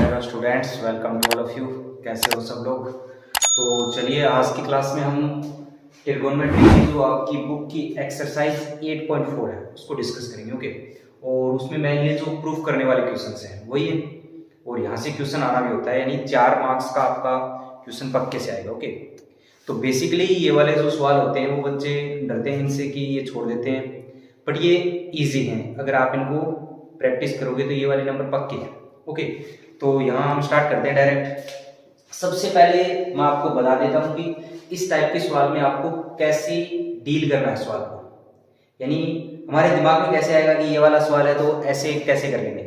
Hello students, welcome to all of you. कैसे हो सब लोग? तो चलिए आज की क्लास में हम ट्रिगोनोमेट्री की जो आपकी बुक की एक्सरसाइज 8.4 है उसको डिस्कस करेंगे। ओके, और उसमें मैं ये जो प्रूफ करने वाले क्वेश्चंस हैं वही है, और यहाँ से क्वेश्चन आना भी होता है, यानी 4 मार्क्स का आपका क्वेश्चन पक्के से आएगा। ओके, तो बेसिकली ये वाले जो सवाल होते हैं वो बच्चे डरते हैं इनसे कि ये छोड़ देते हैं, बट ये ईजी हैं। अगर आप इनको प्रैक्टिस करोगे तो ये वाले नंबर पक्के हैं। ओके, तो यहाँ हम स्टार्ट करते हैं डायरेक्ट। सबसे पहले मैं आपको बता देता हूँ कि इस टाइप के सवाल में आपको कैसे डील करना है सवाल को, यानी हमारे दिमाग में कैसे आएगा कि ये वाला सवाल है तो ऐसे कैसे कर लेंगे।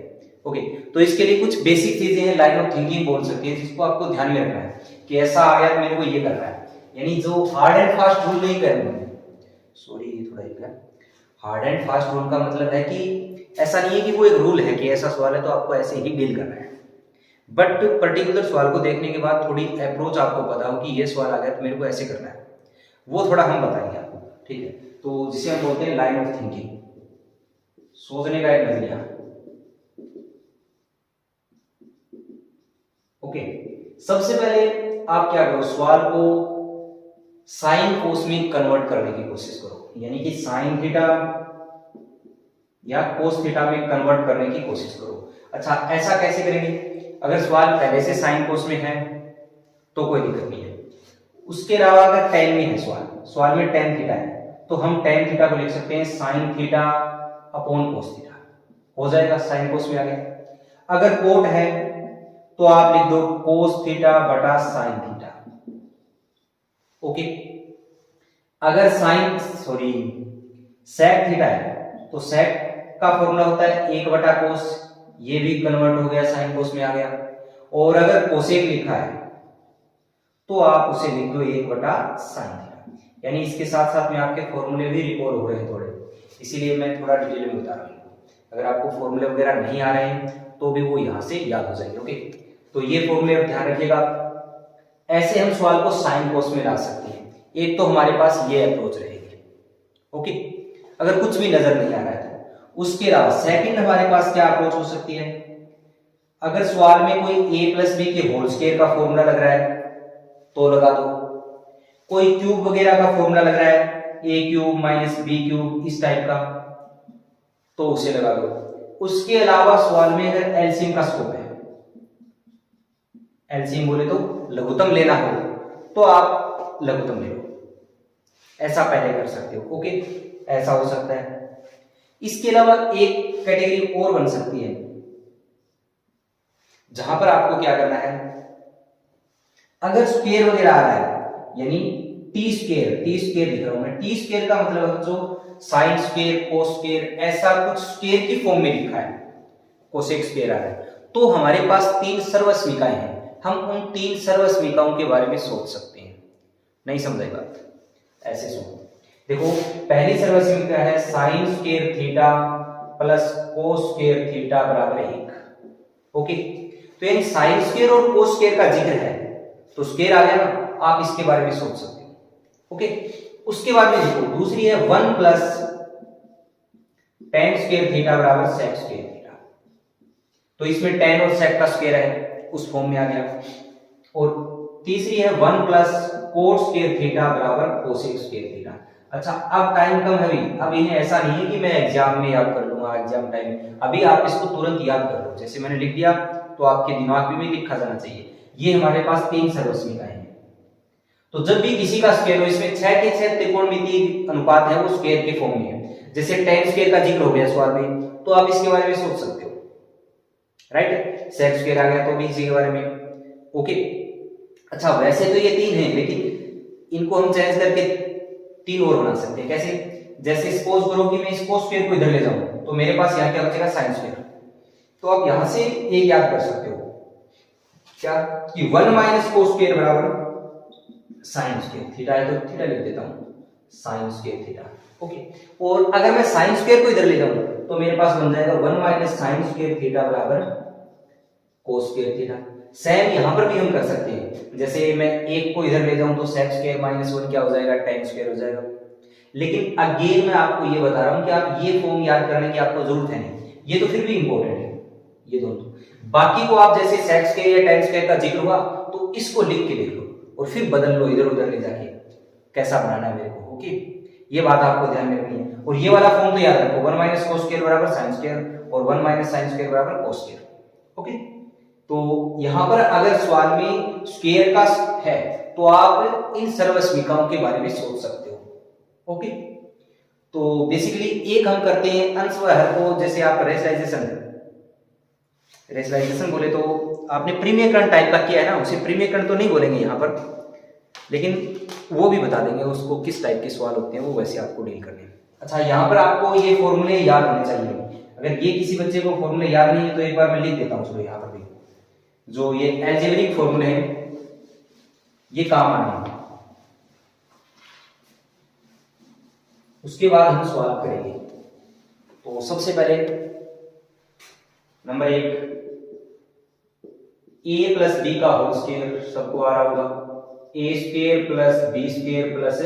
ओके, तो इसके लिए कुछ बेसिक चीजें हैं, लाइन ऑफ थिंकिंग बोल सकते हैं, जिसको आपको ध्यान में रखना है कि ऐसा आ गया तो मेरे को ये करना है। यानी जो हार्ड एंड फास्ट रूल नहीं करेंगे, सॉरी थोड़ा हार्ड एंड फास्ट रूल का मतलब है कि ऐसा नहीं है कि वो एक रूल है कि ऐसा सवाल है तो आपको ऐसे ही डील करना है, बट पर्टिकुलर सवाल को देखने के बाद थोड़ी अप्रोच आपको पता हो कि ये सवाल आ गया तो मेरे को ऐसे करना है, वो थोड़ा हम बताएंगे आपको। ठीक है, तो जिसे हम बोलते हैं लाइन ऑफ थिंकिंग, सोचने का एक नजरिया। ओके, सबसे पहले आप क्या करो, सवाल को साइन कोस में कन्वर्ट करने की कोशिश करो, यानी कि साइन थीटा या कोस थीटा में कन्वर्ट करने की कोशिश करो। अच्छा, ऐसा कैसे करेंगे? अगर सवाल पहले से साइन कोस में है तो कोई दिक्कत नहीं है, उसके अलावा अगर टेन में है सवाल में टेन थीटा है तो हम टेन थीटा को लिख सकते हैं sine theta upon cos theta, हो जाएगा, साइन कोस में आ गया। अगर कोट है तो आप लिख दो कोस थीटा बटा साइन थीटा। ओके, अगर सेक थीटा है तो सेक का फॉर्मूला होता है 1 बटा कोस, ये भी कन्वर्ट हो गया, साइन कोस में आ गया। और अगर कोसेक लिखा है तो आप उसे लिख दो 1 बटा साइन थीटा। यानी इसके साथ साथ में आपके फॉर्मूले भी रिकॉल हो रहे हैं थोड़े, इसीलिए मैं थोड़ा डिटेल में बता रहा हूँ। अगर आपको फॉर्मूले वगैरह नहीं आ रहे हैं तो भी वो यहां से याद हो जाएंगे। ओके, तो ये फॉर्मूले आप ध्यान रखिएगा। ऐसे हम सवाल को साइन कोस में ला सकते हैं। एक तो हमारे पास ये अप्रोच रहेगी। ओके, अगर कुछ भी नजर नहीं आ रहा है तो उसके अलावा सेकंड हमारे पास क्या अप्रोच हो सकती है? अगर सवाल में कोई a प्लस बी के होल स्क्वायर का फॉर्मूला लग रहा है तो लगा दो, कोई क्यूब वगैरह का फॉर्मूला लग रहा है a cube minus B cube इस टाइप का तो उसे लगा दो। उसके अलावा सवाल में अगर एलसीएम का स्कोप है, एलसीएम बोले तो लघुत्तम लेना हो तो आप लघुत्तम ले लो, ऐसा पहले कर सकते हो। ओके, ऐसा हो सकता है। इसके अलावा एक कैटेगरी और बन सकती है जहां पर आपको क्या करना है, अगर स्क्वायर वगैरह आ रहा है, यानी टी स्क्वायर लिख रहा हूं मैं, टी स्क्वायर का मतलब जो साइन स्क्वायर कोस स्क्वायर ऐसा कुछ स्क्वायर की फॉर्म में लिखा है, कोसेक स्क्वायर आ रहा है, तो हमारे पास 3 सर्वसमीकाएं हैं। हम उन 3 सर्वसमीकाओं के बारे में सोच सकते हैं। नहीं समझाई बात? ऐसे सुनो, देखो पहली सर्वसमीका है sine square theta plus cos square theta बराबर 1। ओके, तो यानी साइन स्क्वायर और कोस स्क्वायर का जिक्र है तो स्क्वायर आ गया ना, आप इसके बारे में सोच सकते हो। ओके, उसके बाद में देखो दूसरी है 1 प्लस टेन स्क्वायर थीटा बराबर सेक स्क्वायर थीटा, तो इसमें टेन और सेक का स्क्वायर है, उस फॉर्म में आ गया। और तीसरी है 1 प्लस कोट स्क्वायर थीटा बराबर कोसेक स्क्वायर थीटा। अच्छा, अब टाइम कम है, अब इन्हें ऐसा नहीं है कि मैं एग्जाम में याद कर लूंगा, एग्जाम टाइम में, अभी आप इसको तुरंत याद कर लो। जैसे मैंने लिख दिया तो आपके दिमाग में भी लिखा जाना चाहिए। ये हमारे पास 3 सर्वसमीकाएं हैं, तो जब भी किसी का स्क्वायर हो, इसमें 6 के 6 त्रिकोणमितीय अनुपात है, वो स्क्वायर के फॉर्म में है। जैसे टेन स्क्वायर का जिक्र हो गया सवाल में तो आप इसके बारे में सोच सकते हो, राइट? सेक स्क्वायर आ गया तो भी इसी के बारे में। ओके, अच्छा वैसे तो ये 3 हैं, लेकिन इनको हम चेंज करके 3 और बना सकते हैं। कैसे? जैसे सपोज करो कि मैं इस कोस स्क्वायर को इधर ले जाऊं तो मेरे पास यहाँ क्या बचेगा, साइन स्क्वायर। तो आप यहां से एक याद कर सकते हो क्या, कि 1 माइनस कोस स्क्वायर बराबर साइन स्क्वायर थीटा है, तो थीटा लिख देता हूं, साइन स्क्वायर थीटा। ओके, और अगर मैं साइन स्क्वायर को इधर ले जाऊं तो मेरे पास बन जाएगा 1 माइनस साइन स्क्वायर थीटा बराबर कोस स्क्वायर थीटा। सेम यहां पर भी हम कर सकते हैं, जैसे मैं एक को इधर ले जाऊं तो सेक स्क्वायर माइनस 1 क्या हो जाएगा, टेन स्क्वायर हो जाएगा। लेकिन अगेन मैं आपको ये बता रहा हूं कि आप ये फॉर्म याद करने की आपको जरूरत है नहीं, ये तो फिर भी इंपॉर्टेंट है। ये दोनों। बाकी को आप जैसे सेक स्क्वायर या tan स्क्वायर का जिक्र हुआ तो इसको लिख के देख लो और फिर बदल लो इधर उधर ले जाके कैसा बनाना है मेरे को। ओके, ये बात आपको ध्यान में रखनी है। और ये वाला फॉर्म तो याद रखो, 1 माइनस cos स्क्वायर बराबर sin स्क्वायर और 1 माइनस sin स्क्वायर बराबर cos स्क्वायर। ओके, तो यहां पर अगर सवाल में स्क्वायर का है तो आप इन सर्वस्मिकाओं के बारे में सोच सकते हो। ओके, तो बेसिकली एक हम करते हैं अंश व हर को, जैसे आप रेशनलाइजेशन बोले तो आपने प्रीमियकरण टाइप का किया है ना, उसे प्रीमियकरण तो नहीं बोलेंगे यहाँ पर, लेकिन वो भी बता देंगे उसको किस टाइप के सवाल होते हैं, वो वैसे आपको डील करने हैं। अच्छा, यहाँ पर आपको ये फॉर्मूले याद होने चाहिए। अगर ये किसी बच्चे को फॉर्मूले याद नहीं है तो एक बार मैं लिख देता हूँ। चलो यहाँ पर भी जो ये अलजेब्रिक फॉर्मूले हैं ये काम आने, उसके बाद हम सवाल करेंगे। तो सबसे पहले नंबर 1, a प्लस बी का होल स्क्वायर सबको आ रहा होगा, a square plus B square plus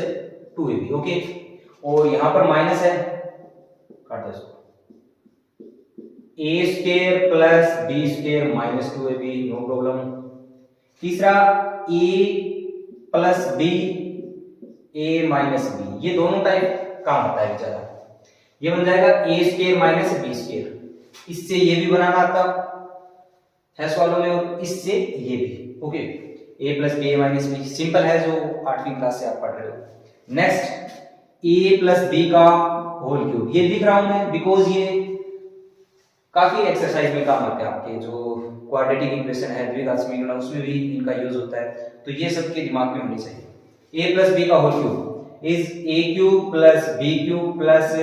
2ab। Okay, और यहां पर माइनस है, काट दो इसको, a square plus B square minus 2ab, no problem. तीसरा a plus B a minus B, ये दोनों टाइप काम होता है बेचारा, ये बन जाएगा a square minus B square. इससे ये भी बनाना आता है सवालों में और इससे ये भी। Okay, a plus B minus B simple है, जो 8वीं क्लास से आप पढ़ रहे हो। नेक्स्ट a प्लस बी का होल क्यूब, ये लिख रहा हूं मैं बिकॉज ये काफी एक्सरसाइज में काम आते हैं आपके, जो क्वाड्रेटिक इक्वेशन है द्विघात समीकरण, उसमें भी इनका यूज होता है, तो ये सबके दिमाग में होनी चाहिए। a प्लस बी का whole cube is a cube plus B cube plus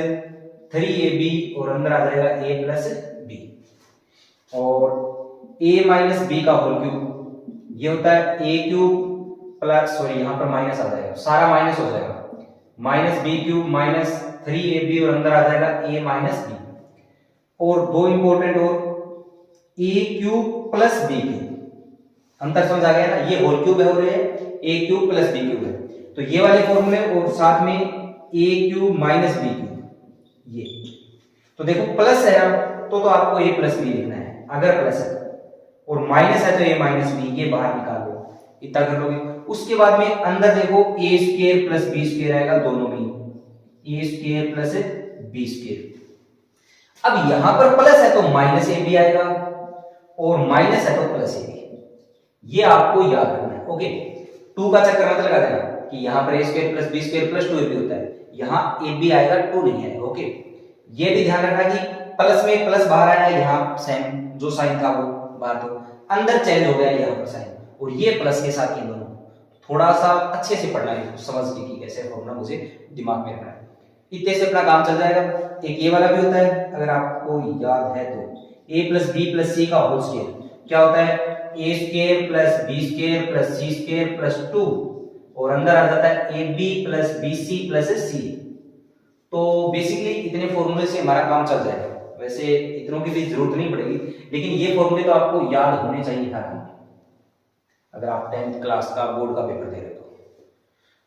3ab और अंदर आ जाएगा a प्लस बी। और a माइनस बी का होल क्यूब ये होता है a क्यूब प्लस, सॉरी यहाँ पर माइनस आ जाएगा, सारा माइनस हो जाएगा, minus B cube minus 3ab और अंदर आ जाएगा a माइनस बी। और दो इंपॉर्टेंट और a cube plus B cube, अंतर समझ आ गया ना, ये होल क्यूब है और ये a cube plus B cube है, तो ये वाले फॉर्मूले और साथ में a cube minus B cube, ये तो देखो प्लस है तो आपको a प्लस बी लिखना है अगर प्लस है, और माइनस है तो a माइनस बी, ये बाहर निकाल लो, इतना कर लोगे। उसके बाद में अंदर देखो a square plus B square आएगा, दोनों में a square plus B square. अब यहां पर प्लस है तो माइनस ए बी आएगा और माइनस है तो प्लस ए बी, ये आपको याद रखना है। ओके, 2 का चक्कर मत लगा देना कि यहां पर a square plus B square plus 2ab होता है, यहां ab आएगा 2 नहीं आएगा। ओके, ये भी ध्यान रखना कि प्लस में प्लस बाहर आया, यहां साइन जो साइन था वो बाहर, तो अंदर चेंज हो गया यहां पर साइन, और ये प्लस के साथ ये दोनों, थोड़ा सा अच्छे से पढ़ना है समझ के कि कैसे फॉर्मूला मुझे दिमाग में रखना है, इतने से अपना काम चल जाएगा। एक ये वाला भी होता है अगर आपको याद है तो, a plus B plus C का होल स्क्वायर क्या होता है, a square plus B square plus C square plus 2 और अंदर आ जाता है ab plus bc plus c। तो बेसिकली इतने फॉर्मूले से हमारा काम चल जाएगा, वैसे इतनों की भी जरूरत नहीं पड़ेगी, लेकिन ये फॉर्मूले तो आपको याद होने चाहिए हर दिन, अगर आप 10th क्लास का बोर्ड का पेपर दे रहे हो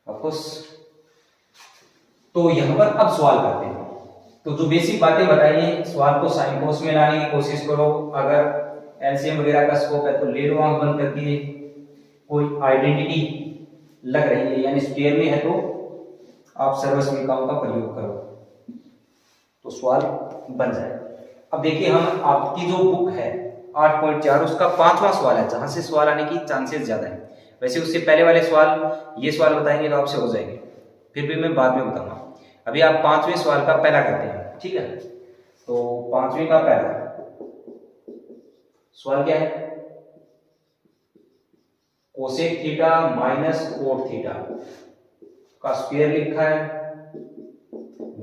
तो ऑफ कोर्स। तो यहां पर अब सवाल करते हैं, तो जो बेसिक बातें बताई हैं सवाल को साइन कोस में लाने की कोशिश करो, अगर एलसीएम वगैरह का स्कोप है तो ले लो आंख बंद करके, कोई आइडेंटिटी लग रही है यानी स्क्वायर में है तो आप सर्वसमीकाओं का प्रयोग करो तो सवाल बन जाएगा। अब देखिए हम आपकी जो बुक है 8.4 उसका 5वां सवाल है जहां से सवाल आने की चांसेस ज्यादा है, वैसे उससे पहले वाले सवाल ये सवाल बताएंगे तो आपसे हो जाएंगे, फिर भी मैं बाद में बताऊंगा। अभी आप 5वें सवाल का पहला करते हैं, ठीक है। तो 5वें का पहला सवाल क्या है, cosec theta minus cot theta का स्क्वायर लिखा है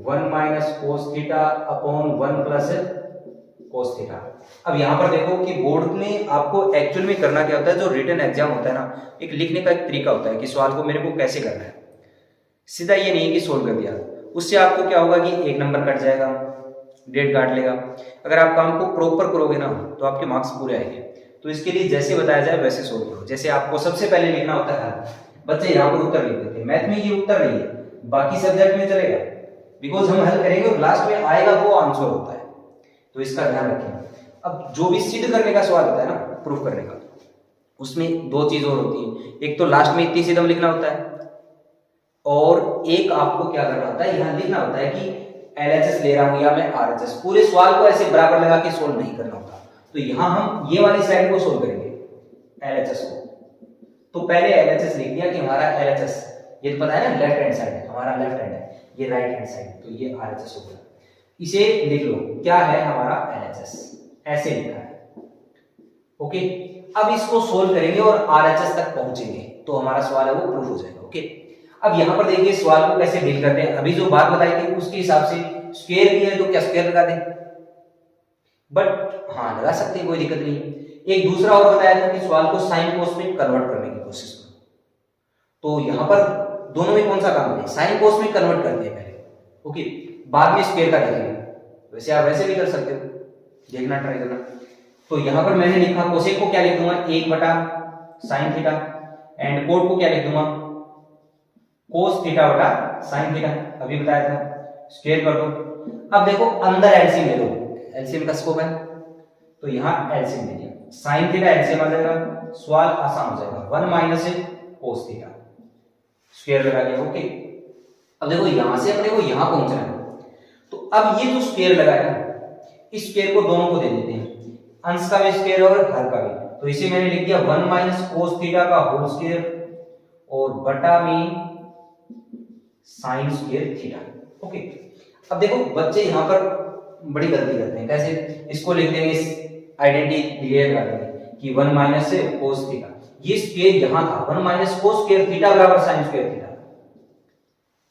1 minus cos theta upon 1 plus cos theta. अब यहां पर देखो कि बोर्ड में आपको एक्चुअल में करना क्या होता है, जो रिटन एग्जाम होता है ना, एक लिखने का एक तरीका होता है कि सवाल को मेरे को कैसे करना है, सीधा ये नहीं कि सोल्व कर दिया, उससे आपको क्या होगा कि 1 नंबर कट जाएगा, डेट काट लेगा। अगर आप काम को प्रॉपर करोगे ना तो आपके मार्क्स पूरे आएंगे। तो इसके लिए जैसे बताया जाए वैसे सोल्व करो। जैसे आपको सबसे पहले लिखना होता है, बच्चे यहाँ पर उत्तर लिख देते हैं, मैथ में ये उत्तर नहीं है, बाकी सब्जेक्ट में चलेगा, बिकॉज हम हल करेंगे और लास्ट में आएगा वो आंसर होता है, तो इसका ध्यान रखें। अब जो भी सिद्ध करने का सवाल होता है ना, प्रूफ करने का, उसमें दो चीज और होती है, एक तो लास्ट में इतनी सीधम लिखना होता है, और एक आपको क्या करना होता है, यहां लिखना होता है कि LHS ले रहा हूं या मैं RHS। पूरे सवाल को ऐसे बराबर लगा के सोल्व नहीं करना होता। तो यहां हम ये वाली साइड को सोल्व करेंगे, LHS को। तो पहले LHS लिख दिया कि हमारा LHS, ये तो पता है ना लेफ्ट हैंड साइड है, हमारा लेफ्ट हैंड है, ये राइट हैंड साइड, तो ये RHS हो गया। इसे लिख लो, क्या है हमारा LHS, ऐसे लिखा है। ओके, अब इसको सोल्व करेंगे और RHS तक पहुंचेंगे तो हमारा सवाल है वो प्रूफ हो जाएगा। ओके, अब यहां पर देखिए सवाल को कैसे डील करते हैं। अभी जो बात बताई थी उसके हिसाब से स्क्वायर भी है तो क्या स्क्वायर लगा दें, बट हाँ लगा सकते हैं, कोई दिक्कत नहीं। एक दूसरा और बताया था कि सवाल को साइन कोस में कन्वर्ट करने की कोशिश करो। तो यहां पर दोनों में कौन सा काम है, साइन कोस में कन्वर्ट करते हैं पहले, ओके, बाद में स्क्वायर का देखेंगे। वैसे आप वैसे भी कर सकते हो, देखना, ट्राई करना। तो यहां पर मैंने लिखा कोसेक को क्या लिख दूंगा, 1/sin थीटा, एंड कोट को क्या लिख दूंगा, cos थीटा बटा sin थीटा, अभी बताया था। स्क्वायर कर दो। अब देखो अंदर एलसीएम ले लो, एलसीएम का स्कोप है तो यहां एलसीएम ले लिया, sin थीटा एलसीएम आ जाएगा, सवाल आसान हो जाएगा। 1 माइनस cos थीटा, स्क्वायर लगा लिया। ओके, अब देखो यहां से अपने को यहां पहुंचना है, तो अब ये जो स्क्वायर लगाया इस स्क्वायर को दोनों को दे देते हैं, अंश का भी स्क्वायर और हर का भी। तो इसे मैंने लिख दिया 1 माइनस cos थीटा का होल स्क्वायर और बटा में साइन स्क्वायर थीटा। ओके, अब देखो बच्चे यहां पर बड़ी गलती करते हैं, कैसे, इसको लिख देंगे, इस आइडेंटिटी क्लियर कर देंगे कि 1 माइनस cos थीटा, ये स्क्वायर यहां था, 1 माइनस cos स्क्वायर थीटा बराबर साइन स्क्वायर थीटा।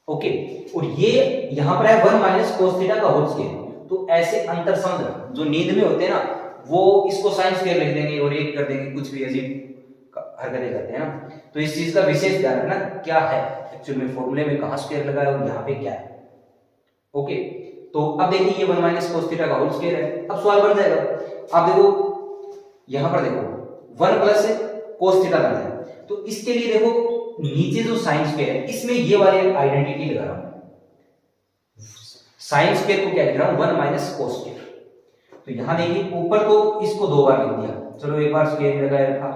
ओके, और ये यहां पर है 1 माइनस cos थीटा का होल स्क्वायर। तो ऐसे अंतर समझ, जो नींद में होते हैं ना, वो इसको साइन स्क्वायर लिख देंगे और एक कर देंगे, कुछ भी अजीब हरकतें करते हैं ना। तो इस चीज का विशेष ध्यान रखना, क्या है एक्चुअल में फॉर्मूले में कहां स्क्वायर लगा है और यहाँ पे क्या है। ओके, तो अब देखिए ये 1 माइनस cos थीटा का होल स्क्वायर है। अब सवाल बन जाएगा, अब देखो यहां पर देखो 1 प्लस cos थीटा बन है, तो इसके लिए देखो नीचे जो साइन स्क्वायर है इसमें ये वाली आइडेंटिटी लगा रहा हूं, साइन स्क्वायर को क्या लिख रहा हूं, 1 माइनस cos स्क्वायर। तो यहां देखिए ऊपर तो इसको दो बार लिख दिया, चलो एक बार स्क्वायर लगाया रखा,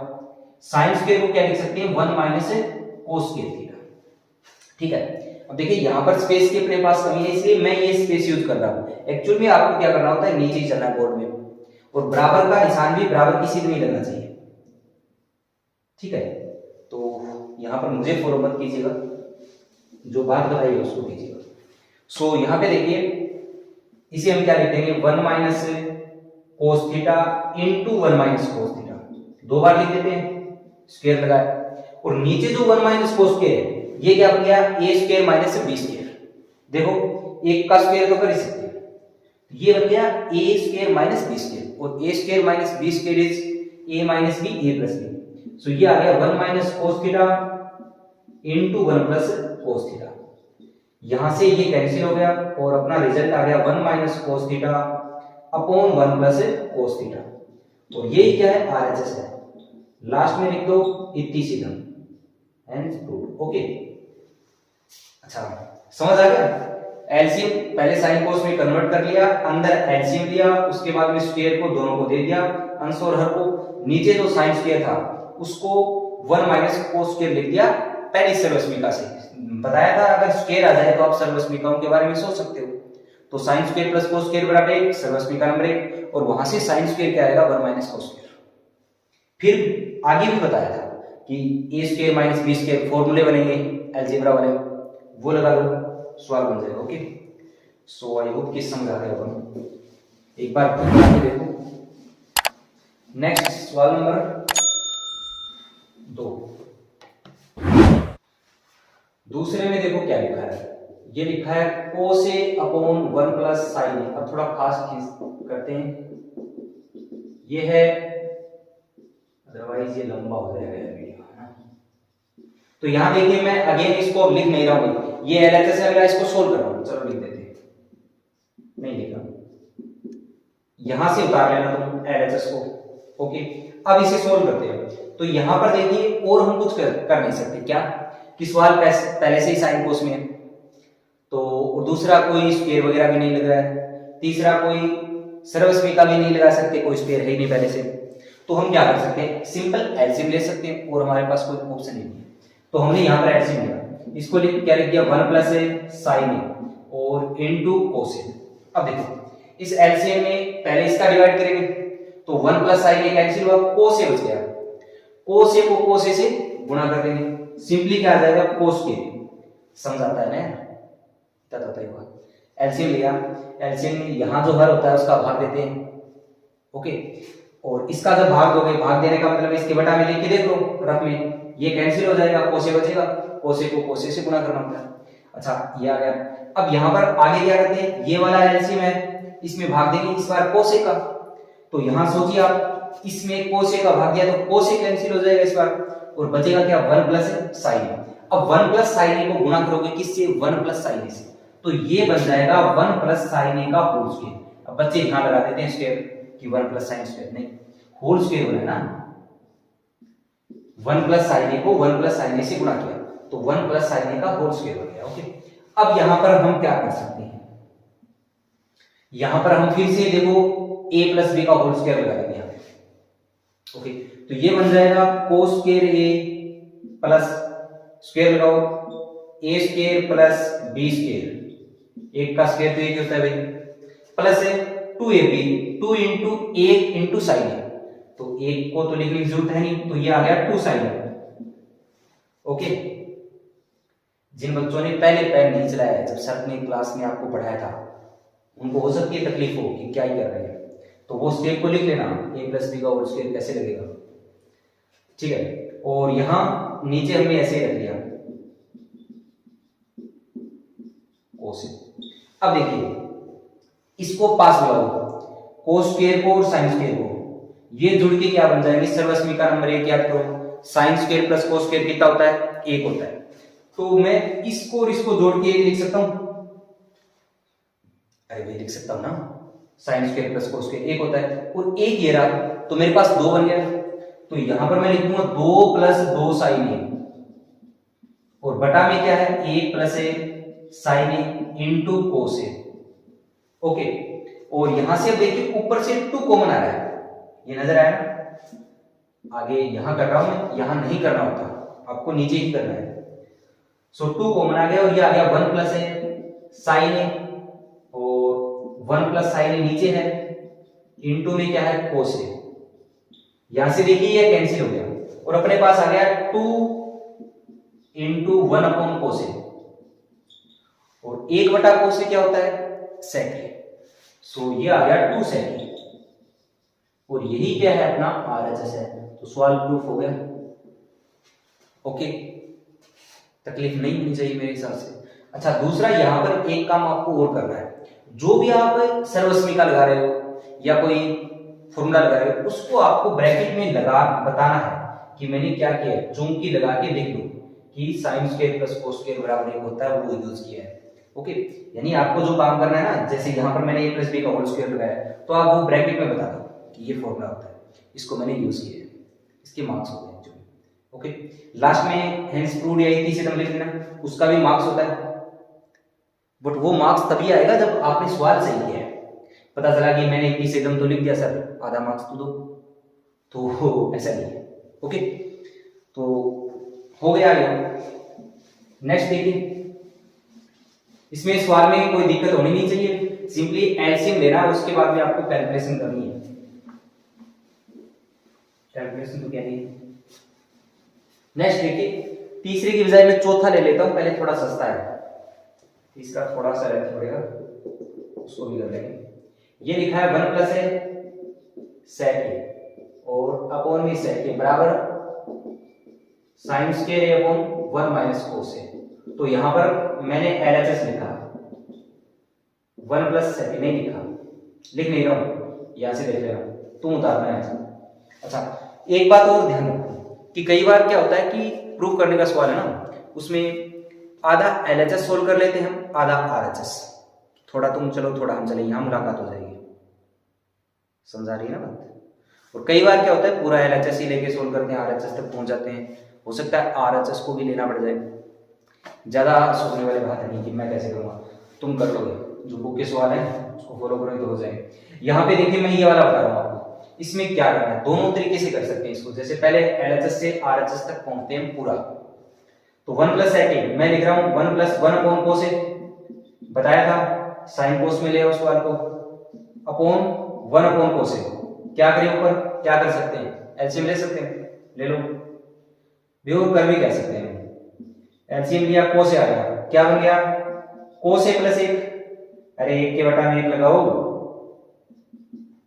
साइन स्क्वायर को क्या लिख सकते हैं, 1 माइनस cos स्क्वायर थीटा। ठीक है, अब देखिए यहां पर स्पेस की अपने पास कमी है, इसलिए मैं ये स्पेस यूज कर रहा हूं। एक्चुअल में आपको क्या करना होता है, नीचे ही चलना है बोर्ड में, और बराबर का निशान भी बराबर की सीध में ही लगना चाहिए। ठीक है, तो यहां पर मुझे फॉलो मत कीजिएगा, जो बात बताई है उसको कीजिएगा। सो यहां पे देखिए इसे हम क्या लिख देंगे, 1 minus cos theta into 1 minus cos theta, दो बार लिख देते हैं, स्क्वायर लगाया, और नीचे जो 1 माइनस cos स्क्वायर है ये क्या बन गया, a square minus b square. देखो एक का स्क्वायर तो कर ही सकते हैं, ये बन गया a square minus b square, और a square minus b square is a minus b, a plus b। सो ये आ गया 1 minus cos theta into 1 plus cos theta. यहां से ये कैंसिल हो गया और अपना रिजल्ट आ गया 1 minus cos theta upon 1 plus cos theta. तो ये क्या है, RHS है। लास्ट में लिख दो इतनी सीधम एंड प्रूव। ओके, अच्छा समझ आ गया। एलसीएम पहले साइन कोस में कन्वर्ट कर लिया, अंदर एलसीएम लिया, उसके बाद में स्क्वायर को दोनों को दे दिया, अंश और हर को। नीचे जो साइन स्क्वायर था उसको 1 माइनस cos स्क्वायर लिख दिया, पहली सर्वस्मिका से बताया था, अगर स्क्वायर आ जाए तो आप सर्वस्मिकाओं के बारे में सोच सकते हो। तो sine square plus cos square बराबर 1, सर्वस्मिका नंबर 1, और वहां से साइन स्क्वायर क्या आएगा, 1 माइनस cos स्क्वायर। फिर आगे भी बताया था कि a square minus b square फॉर्मूले बनेंगे अलजेब्रा वाले, वो लगा दो, सवाल बन जाएगा। ओके, सो आई होप कि समझ आ गया अपन, एक बार देखो। नेक्स्ट सवाल नंबर 2, दूसरे में देखो क्या लिखा है, ये लिखा है cos a upon 1 plus sin a। अब थोड़ा फास्ट करते हैं, ये है, अदरवाइज ये लंबा हो जाएगा वीडियो, है ना। तो यहां देखिए मैं अगेन इसको लिख नहीं रहा हूं, ये LHS है, मैं इसको सोल्व कर रहा हूं, चलो लिख देते हैं, नहीं लिख रहा, यहां से उतार लेना तुम LHS को। ओके, अब इसे सोल्व करते हैं। तो यहां पर देखिए और हम कुछ कर नहीं सकते, क्या कि सवाल पहले से ही साइन कोस में है, तो दूसरा कोई स्क्वायर वगैरह भी नहीं लग रहा है, तीसरा कोई सर्वस्वी का भी नहीं लगा सकते, कोई स्क्वायर है ही नहीं पहले से। तो हम क्या कर सकते हैं, सिंपल एलसीएम ले सकते हैं, और हमारे पास कोई ऑप्शन नहीं है। तो हमने यहाँ पर एलसीएम लिया, इसको क्या लिख दिया, 1 प्लस साइन ए और इनटू कोस ए। अब देखो इस एलसीएम में पहले इसका डिवाइड करेंगे, तो 1 प्लस साइन ए कैंसिल हुआ, कोस ए बच गया, कोस ए को कोस ए से गुणा कर देंगे, सिंपली क्या आ जाएगा, कोस के। समझ आता है ना, इतना होता है। एलसीएम लिया, एलसीएम में यहां जो हर होता है उसका भाग देते हैं, ओके। और इसका जब भाग दोगे, भाग देने का मतलब इसके बटा में लेके देख लो रफ में, ये कैंसिल हो जाएगा, कोसे बचेगा, कोसे को कोसे से गुणा करना पड़ेगा। अच्छा ये आ गया। अब यहाँ पर आगे क्या करते हैं, ये वाला एलसीएम है, इसमें भाग देंगे इस बार कोसे का, तो यहां सोचिए आप, इसमें कोसे का भाग दिया तो कोसे कैंसिल हो जाएगा इस बार, और बचेगा क्या, 1 प्लस साइन ए। अब 1 प्लस साइन ए को गुणा करोगे किससे, 1 प्लस साइन ए से, तो ये बन जाएगा 1 प्लस साइन ए का होल स्क्वायर। अब बच्चे यहां लगा देते हैं स्क्वायर कि 1 प्लस साइन स्क्वायर, नहीं, होल स्क्वायर हो रहा है ना, 1 प्लस साइन ए को 1 प्लस साइन ए से गुणा किया तो 1 प्लस साइन ए का होल स्क्वायर हो गया, ओके। अब यहां पर हम क्या कर सकते हैं, यहां पर हम फिर से देखो a प्लस b का होल स्क्वायर लगा देंगे यहां पे, ओके। तो ये बन जाएगा cos square a plus square लगाओ a square plus b square, एक का स्क्वायर तो एक होता है भाई, plus 2ab, 2 into 1 into sine A, तो एक को तो लिखने की जरूरत है नहीं, तो ये आ गया 2 साइन ए, ओके। जिन बच्चों ने पहले पेन नहीं चलाया है, जब सर ने क्लास में आपको पढ़ाया था, उनको हो सकती है तकलीफ हो कि क्या ही कर रहे हैं, तो वो स्टेप को लिख लेना, a प्लस b का होल स्क्वायर कैसे लगेगा, ठीक है। और यहां नीचे हमने ऐसे रख दिया कोस। अब देखिए इसको पास लगाओ, कोस स्क्वायर को और साइन स्क्वायर को, ये जुड़ के क्या बन जाएंगे, सर्वसमी का नंबर 1 याद करो, sine square plus cos square कितना होता है, 1 होता है। तो मैं इसको और इसको जोड़ के लिख सकता हूं, अरे भाई लिख सकता हूं ना, sine square plus cos square 1 होता है, और 1 ये रहा, तो मेरे पास 2 बन गया, तो यहां पर मैं लिखूंगा 2 प्लस 2 साइन ए, और बटा में क्या है, 1 प्लस साइन ए इंटू कोस ए, ओके। और यहां से अब देखिए ऊपर से 2 कॉमन आ रहा है, ये नजर आया ना, आगे यहां कर रहा हूं मैं, यहां नहीं करना होता, आपको नीचे ही करना है। सो 2 कॉमन आ गया, और ये आ गया 1 प्लस साइन ए, और 1 प्लस साइन ए नीचे है, इंटू में क्या है, कोस ए। यहां से देखिए ये कैंसिल हो गया, और अपने पास आ गया 2 इंटू 1 अपॉन कोस ए, और 1 बटा कोस ए क्या होता है, सेक ए। सो ये आ गया 2 सेक ए, और यही क्या है अपना आरएचएस है, तो सवाल प्रूफ हो गया, ओके। तकलीफ नहीं होनी चाहिए मेरे हिसाब से। अच्छा दूसरा यहां पर एक काम आपको और करना है, जो भी आप सर्वसमी का लगा रहे हो या कोई फॉर्मूला लगा रहे हो, उसको आपको ब्रैकेट में लगा बताना है कि मैंने क्या किया है, चूंकि लगा के देख लो कि sine square plus cos square बराबर 1 होता है, वो यूज किया है, ओके। यानी आपको जो काम करना है ना, जैसे यहां पर मैंने a प्लस b का होल स्क्वायर लगाया, तो आप वो ब्रैकेट में बता दो कि ये फॉर्मूला होता है, इसको मैंने यूज किया है, इसके मार्क्स होते हैं, ओके। लास्ट में हेंस प्रूव्ड या इतिसिदम लिख देना, उसका भी मार्क्स होता है, बट वो मार्क्स तभी आएगा जब आपने सवाल सही किया है। पता चला कि मैंने इतिसिदम तो लिख दिया सर, आधा मार्क्स तो दो, तो ऐसा नहीं है, ओके। तो हो गया ये। नेक्स्ट देखिए, इसमें सवाल में कोई दिक्कत होनी नहीं चाहिए, सिंपली एलसीएम लेना, उसके बाद में आपको कैलकुलेशन करनी है। कैलकुलेशन तो क्या है। नेक्स्ट देखिए, तीसरे की बजाय मैं चौथा ले लेता हूं, पहले थोड़ा सस्ता है, तीसरा थोड़ा सा रहता पड़ेगा, उसको भी कर लेंगे। ये लिखा है 1 प्लस सेक ए और अपॉन में सेक ए बराबर साइन स्क्वायर ए अपॉन 1 माइनस कोस ए। तो यहां पर मैंने एलएचएस लिखा, 1 प्लस सेक ए नहीं लिखा, लिख नहीं रहा हूं, यहां से देख लेना, तुम उतारना है। अच्छा एक बात और ध्यान रखो कि कई बार क्या होता है कि प्रूफ करने का सवाल है ना, उसमें आधा एलएचएस सोल्व कर लेते हैं हम, आधा आरएचएस, थोड़ा तुम चलो थोड़ा हम चले, यहां मुलाकात हो जाएगी, समझा रही है ना बात। और कई बार क्या होता है पूरा एलएचएस ही लेके सोल्व करते हैं, आरएचएस तक पहुंच जाते हैं, हो सकता है आरएचएस को भी लेना पड़ जाए। ज्यादा सोचने वाली बात है नहीं कि मैं कैसे करूंगा, तुम कर लोगे, जो बुक के सवाल है उसको फॉलो करोगे तो हो जाएगा। यहाँ पे देखिए मैं ये वाला बता रहा हूँ आपको, इसमें क्या करना है, दोनों तरीके से कर सकते हैं इसको। जैसे पहले LHS से RHS तक पहुंचते हैं पूरा, तो 1 प्लस सेक मैं लिख रहा हूँ 1 प्लस 1 अपॉन कोस बताया था साइन कोस में ले उस वाल को अपॉन 1 अपॉन कोस क्या करें ऊपर, क्या कर सकते हैं, एलसीएम ले सकते हैं, ले लो भी, और कर भी कह सकते हैं। एलसीएम लिया, कोस आ गया, क्या बन गया कोस ए प्लस 1, अरे 1 के बटा में 1 लगाओ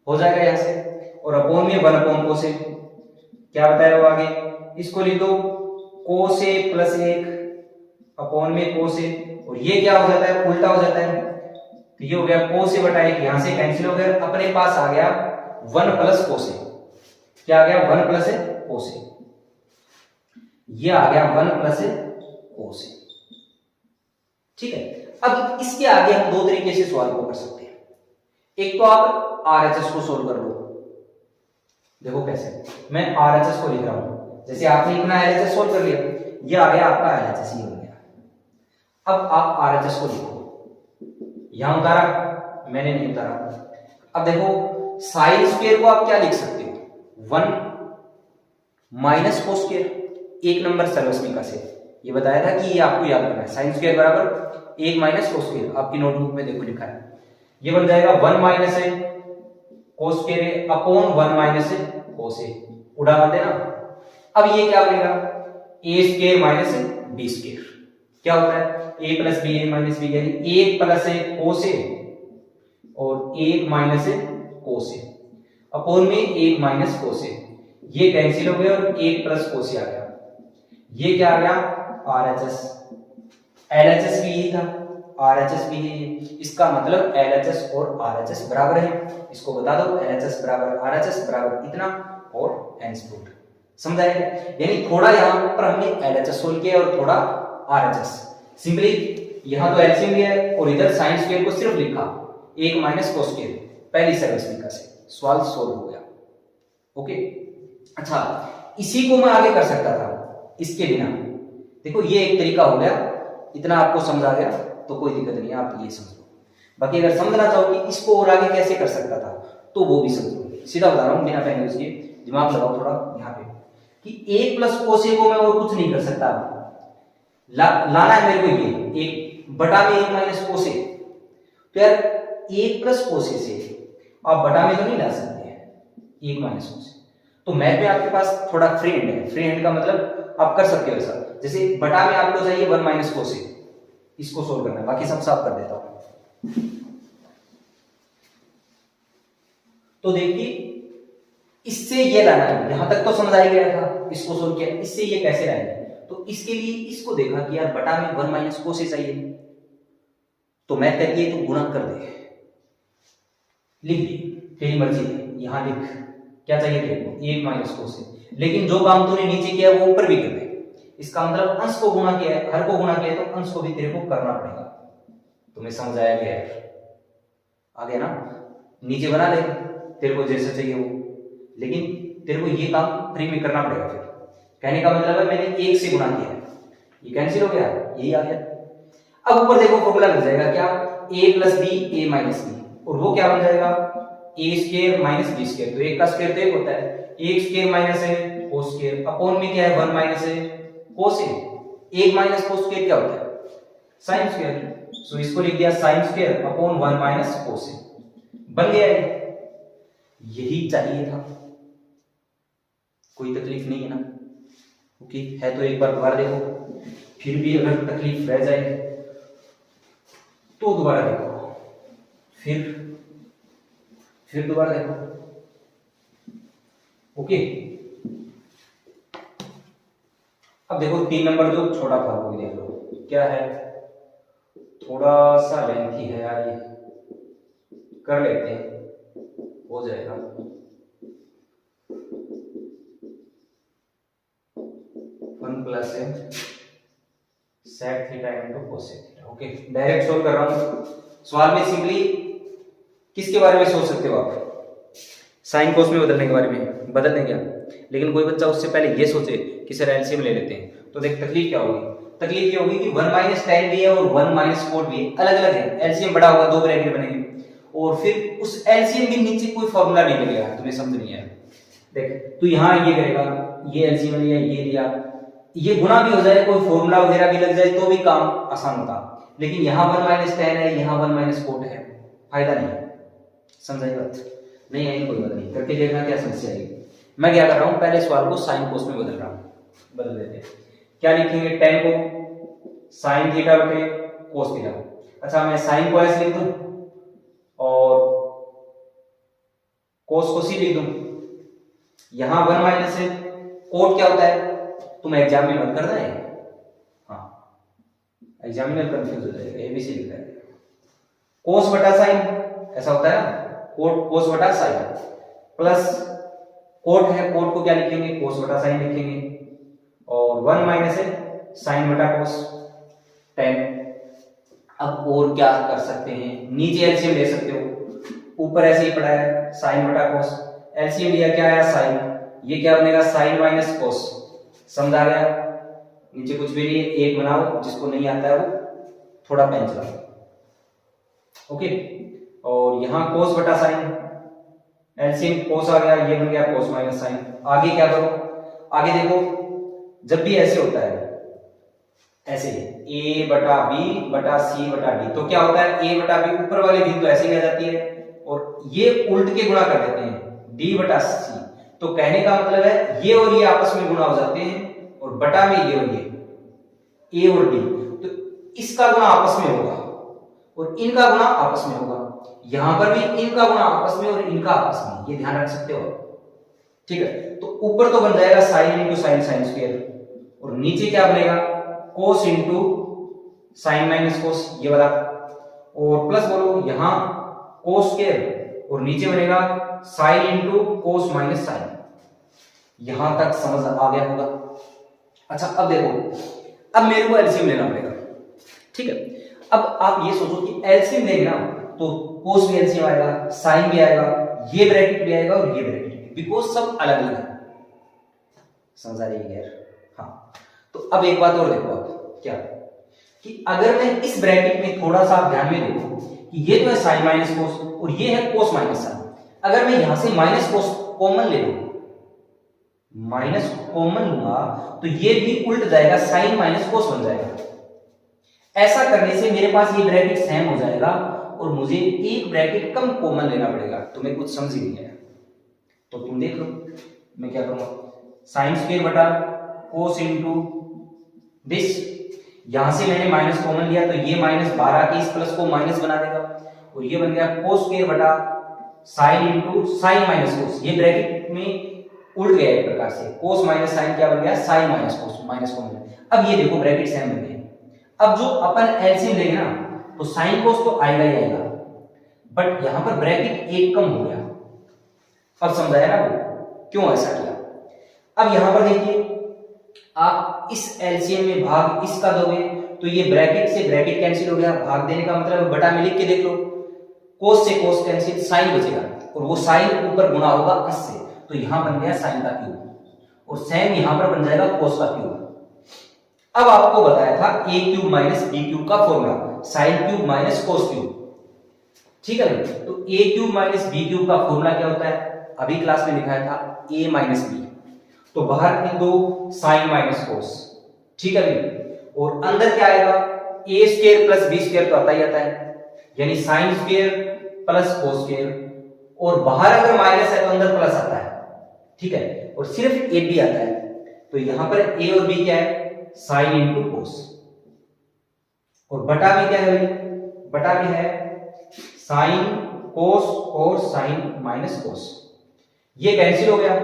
हो जाएगा यहां से, और अपॉन में 1 अपॉन कोस ए, क्या बताया वो आगे, इसको लिख दो कोस ए प्लस 1 अपॉन में कोस ए, और ये क्या हो जाता है उल्टा हो जाता है, तो ये हो गया कोस ए बटा 1, यहां से कैंसिल हो गया, अपने पास आ गया 1 प्लस कोस ए, क्या आ गया 1 प्लस कोस ए, ये आ गया 1 प्लस कोस ए। ठीक है, अब इसके आगे हम दो तरीके से सवाल को कर सकते हैं। एक तो आप RHS को सोल्व कर लो, देखो कैसे, मैं RHS को लिख रहा हूं, जैसे आपने इतना LHS सोल्व कर लिया, ये आ गया आपका LHS, ये हो गया। अब आप RHS को लिखो, यहां उतारा, मैंने नहीं उतारा। अब देखो साइन स्क्वायर को आप क्या लिख सकते हो, 1 माइनस कोस स्क्वायर, 1 नंबर सर्वसमीका से ये बताया था कि ये आपको याद करना है, साइन स्क्वायर बराबर 1 माइनस कोस स्क्वायर, आपकी नोटबुक में देखो लिखा है, ये बन जाएगा 1 minus cos square upon 1 minus cos A, उड़ा मत देना। अब ये क्या बनेगा A square minus B square, क्या होता है a plus B A minus B, यानी 1 प्लस कोस ए और 1 माइनस कोस ए अपॉन में 1 माइनस कोस ए, ये कैंसिल हो गया और 1 प्लस कोस ए आ गया, ये क्या आ गया RHS, LHS भी यही था, RHS भी यही है, इसका मतलब LHS और RHS बराबर है, इसको बता दो LHS बराबर RHS बराबर इतना और hence proved, समझ आया? यानी थोड़ा यहाँ पर हमने LHS सोल्व किया और थोड़ा RHS, सिंपली यहाँ तो एलसीएम लिया है और इधर साइन स्क्वायर को सिर्फ लिखा 1 माइनस कोस स्क्वायर, पहली सर्वसमीका से सवाल सोल्व हो गया। ओके, अच्छा इसी को मैं आगे कर सकता था इसके बिना, देखो ये एक तरीका हो गया, इतना आपको समझ आ गया तो कोई दिक्कत नहीं, आप ये समझ लो। बाकी अगर समझना चाहो कि इसको और आगे कैसे कर सकता था तो वो भी समझो, सीधा बता रहा हूँ बिना पेन यूज किए, दिमाग लगाओ थोड़ा यहाँ पे कि 1 प्लस कोस ए को मैं और कुछ नहीं कर सकता, लाना है मेरे को ये 1 बटा में 1 माइनस कोस ए, तो यार 1 प्लस कोस ए से आप बटा में तो नहीं ला सकते हैं 1 माइनस कोस ए, तो मैथ में आपके पास थोड़ा फ्री हैंड है, फ्री हैंड का मतलब आप कर सकते हो ऐसा, जैसे बटा में आपको चाहिए 1 माइनस कोस ए, इसको सोल्व करना है, बाकी सब साफ कर देता हूं। तो देखिए इससे ये लाना है, यहां तक तो समझ आ गया था, इसको सोल्व किया, इससे ये कैसे लाएंगे, तो इसके लिए इसको देखा कि यार बटा में 1 माइनस कोस ए चाहिए, तो मैं कहती है तो गुणा कर दे, लिख दे तेरी मर्जी है, यहां लिख क्या चाहिए तेरे को 1 माइनस कोस ए, लेकिन जो काम तूने नीचे किया वो ऊपर भी कर दे, इसका मतलब अंश को गुणा किया है, हर को गुणा किया है तो अंश को भी तेरे को करना पड़ेगा। तुम्हें समझ आया क्या है, आ गया ना, नीचे बना ले तेरे को जैसा चाहिए वो, लेकिन तेरे को ये काम फ्री में करना पड़ेगा। फिर कहने का मतलब है मैंने 1 से गुणा किया है, ये कैंसिल हो गया, यही आ गया। अब ऊपर देखो फॉर्मूला लग जाएगा क्या, a plus B A minus B, और वो क्या बन जाएगा A square minus B square, तो 1 का स्क्वायर तो 1 होता है, 1 स्क्वायर माइनस है कोस स्क्वायर अपॉन में क्या है 1 माइनस है कोस ए, 1 माइनस कोस स्क्वायर क्या होता है साइन स्क्वायर, सो इसको लिख दिया sine square upon 1 minus cos A, बन गया है, यही चाहिए था, कोई तकलीफ नहीं है ना। ओके है तो एक बार दोबारा देखो, फिर भी अगर तकलीफ रह जाए तो दोबारा देखो, फिर दोबारा देखो। ओके अब देखो 3 नंबर जो छोटा था वो भी देख लो, क्या है, थोड़ा सा लेंथी है यार, ये कर लेते हैं, हो जाएगा। One plus sec theta into cosec theta. Okay direct solve कर रहा हूं। सवाल में सिंपली किसके बारे में सोच सकते हो आप, साइन कोस में बदलने के बारे में, बदल देंगे आप, लेकिन कोई बच्चा उससे पहले ये सोचे कि सर एलसीएम ले लेते हैं, तो देख तकलीफ क्या होगी, तकलीफ ये होगी कि 1 माइनस tan भी है और 1 माइनस कोट भी है, अलग अलग है, एलसीएम बड़ा होगा 2 ब्रैकेट बनेंगे, और फिर उस एलसीएम के नीचे कोई फॉर्मूला नहीं मिलेगा, तुम्हें समझ नहीं आया। देख तू यहाँ ये करेगा, ये एलसीएम लिया, ये लिया, ये गुना भी हो जाए, कोई फॉर्मूला वगैरह भी लग जाए तो भी काम आसान होता। लेकिन यहाँ 1 - 10 है, यहाँ 1 - कोट है, फायदा नहीं है। समझाई बात? नहीं आई कोई बात नहीं, करके देखना क्या समस्या आएगी। मैं क्या कर रहा हूँ, पहले सवाल को साइन कोस में बदल रहा हूँ। बदल देते हैं, क्या लिखेंगे, tan को साइन थीटा बटे कोस थीटा। अच्छा मैं साइन को ऐसे लिख दूं और कोस को सी लिख दूं। यहां 1 माइनस है, कोट क्या होता है तुम एग्जाम में मत करना है, हाँ एग्जामिनर कंफ्यूज हो जाएगा, एबीसी लिखता है। कोस बटा साइन ऐसा होता है ना, कोट कोस बटा साइन प्लस कोट है, कोट को क्या लिखेंगे, कोस बटा साइन लिखेंगे, और 1 माइनस है साइन बटा कोस tan। अब और क्या कर सकते हैं, नीचे एलसीएम ले सकते हो, ऊपर ऐसे ही पड़ा है साइन बटा कोस, एलसीएम लिया क्या आया साइन, ये क्या बनेगा साइन माइनस कोस। समझ आ गया? नीचे कुछ भी नहीं है, एक बनाओ, जिसको नहीं आता है वो थोड़ा पेन चलाओ। ओके, और यहाँ कोस बटा साइन, एलसीएम कोस आ गया, ये बन गया कोस माइनस साइन। आगे क्या करो, आगे देखो, जब भी ऐसे होता है ऐसे a बटा b बटा c बटा d, तो क्या होता है a बटा b ऊपर वाली भी तो ऐसे ही आ जाती है और ये उल्ट के गुणा कर देते हैं d बटा c। तो कहने का मतलब है ये और ये आपस में गुणा हो जाते हैं और बटा में ये और ये a और d, तो इसका गुणा आपस में होगा और इनका गुणा आपस में होगा। यहां पर भी इनका गुणा आपस में और इनका आपस में, ये ध्यान रख सकते हो, ठीक है। तो ऊपर तो बन जाएगा sine into sine sine square और नीचे क्या बनेगा कोस इंटू साइन माइनस कोस, ये वाला, और प्लस बोलो यहां कोस स्क्वायर और नीचे बनेगा sine into cos minus sine. यहां तक समझ आ गया होगा। अच्छा अब देखो, अब मेरे को एलसीएम लेना पड़ेगा, ठीक है। अब आप ये सोचो कि एलसीएम लेंगे ना तो कोस भी एलसीएम आएगा, साइन भी आएगा, ये ब्रैकेट भी आएगा और ये ब्रैकेट भी, बिकॉज सब अलग अलग है। समझ आ रही है यार? हाँ, तो अब एक बात और देखो आप, क्या कि अगर मैं इस ब्रैकेट में थोड़ा सा ध्यान में देखो कि ये तो है साइन माइनस कोस और ये है कोस माइनस साइन, अगर मैं यहां से माइनस कोस कॉमन ले लूं, माइनस कॉमन लूंगा तो ये भी उल्ट जाएगा, साइन माइनस कोस बन जाएगा। ऐसा करने से मेरे पास ये ब्रैकेट सेम हो जाएगा और मुझे एक ब्रैकेट कम कॉमन लेना पड़ेगा। तुम्हें कुछ समझ ही नहीं आया तो तुम देख लो मैं क्या करूंगा, साइन स्क्वायर बटा कोस इंटू दिस, यहां से मैंने माइनस कॉमन लिया तो ये -12 के इस प्लस को माइनस बना देगा और ये बन गया कोस स्क्वायर बटा साइन इंटू साइन माइनस कोस। ये ब्रैकेट में उल्ट गया एक प्रकार से, कोस माइनस साइन क्या बन गया sine minus cos, minus common. अब ये देखो ब्रैकेट सेम बन गए। अब जो अपन एलसीएम लेंगे ना तो साइन कोस तो आएगा ही आएगा, बट यहां पर ब्रैकेट एक कम हो गया। अब समझाया ना वो क्यों ऐसा किया। अब यहां पर देखिए, आप इस एलसीएम में भाग इसका दोगे तो ये ब्रैकेट से ब्रैकेट कैंसिल हो गया, भाग देने का मतलब बटा में लिख के देख लो, कोस से कोस कैंसिल, साइन बचेगा और वो साइन ऊपर गुणा होगा 8 से, तो यहां बन गया साइन का क्यूब और सेम यहां पर बन जाएगा कोस का क्यूब। अब आपको बताया था a cube minus b cube का formula, sine cube minus cos cube, ठीक है। तो a cube minus b cube का फॉर्मूला क्या होता है, अभी क्लास में दिखाया था a माइनस b, तो बाहर लिख दो साइन माइनस कोस, ठीक है भाई। और अंदर क्या आएगा, a square plus b square तो आता ही आता है, यानी sine square plus cos square, और बाहर अगर माइनस है तो अंदर प्लस आता है, ठीक है। और सिर्फ a b आता है, तो यहां पर a और b क्या है साइन इंटू कोस, और बटा में क्या है भाई, बटा में है साइन कोस और साइन माइनस कोस, ये कैंसिल हो गया।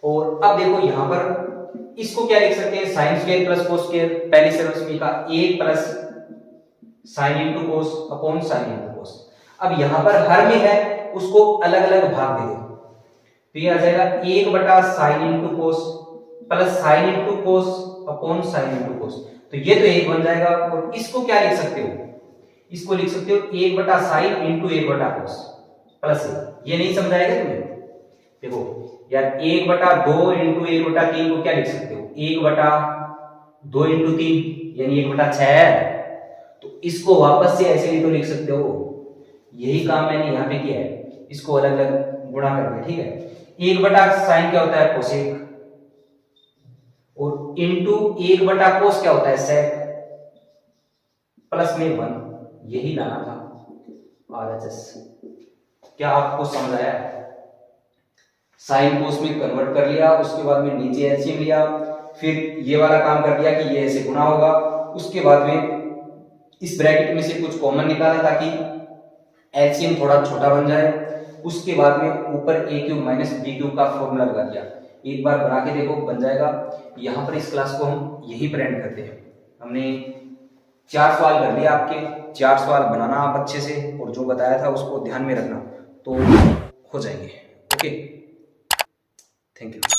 और अब देखो यहां पर इसको क्या लिख सकते हैं, sine square plus cos square, पहले से रश्मि का 1 प्लस साइन इंटू कोस अपॉन साइन इंटू कोस। अब यहां पर हर में है उसको अलग अलग भाग दे दो, तो ये आ जाएगा 1 बटा साइन इंटू कोस प्लस साइन इंटू कोस अपॉन साइन इंटू कोस, तो ये तो 1 बन जाएगा। और इसको क्या लिख सकते हो, इसको लिख सकते हो 1 बटा साइन इंटू 1 बटा कोस प्लस, ये नहीं समझाएगा तुम्हें। देखो यार 1 बटा 2 इंटू 1 बटा 3 को क्या लिख सकते हो, 1 बटा 2 इंटू 3 यानी 1 बटा 6, तो इसको वापस से ऐसे भी तो लिख सकते हो, यही काम मैंने यहाँ पे किया है, इसको अलग अलग गुणा कर दिया, ठीक है। 1/sin क्या होता है, कोसेक, और इनटू 1/cos क्या होता है, सेक, प्लस में 1, यही लाना था RHS। क्या आपको समझ आया? साइन कोस में कन्वर्ट कर लिया, उसके बाद में नीचे एलसीएम लिया, फिर ये वाला काम कर दिया कि ये ऐसे गुना होगा, उसके बाद में इस ब्रैकेट में से कुछ कॉमन निकाला ताकि एलसीएम थोड़ा छोटा बन जाए, उसके बाद में ऊपर a cube minus B cube का फॉर्मूला लगा दिया। एक बार बना के देखो, बन जाएगा। यहाँ पर इस क्लास को हम यही पर एंड करते हैं। हमने 4 सवाल कर लिए आपके, 4 सवाल बनाना आप अच्छे से, और जो बताया था उसको ध्यान में रखना, तो हो जाएंगे। Okay, thank you.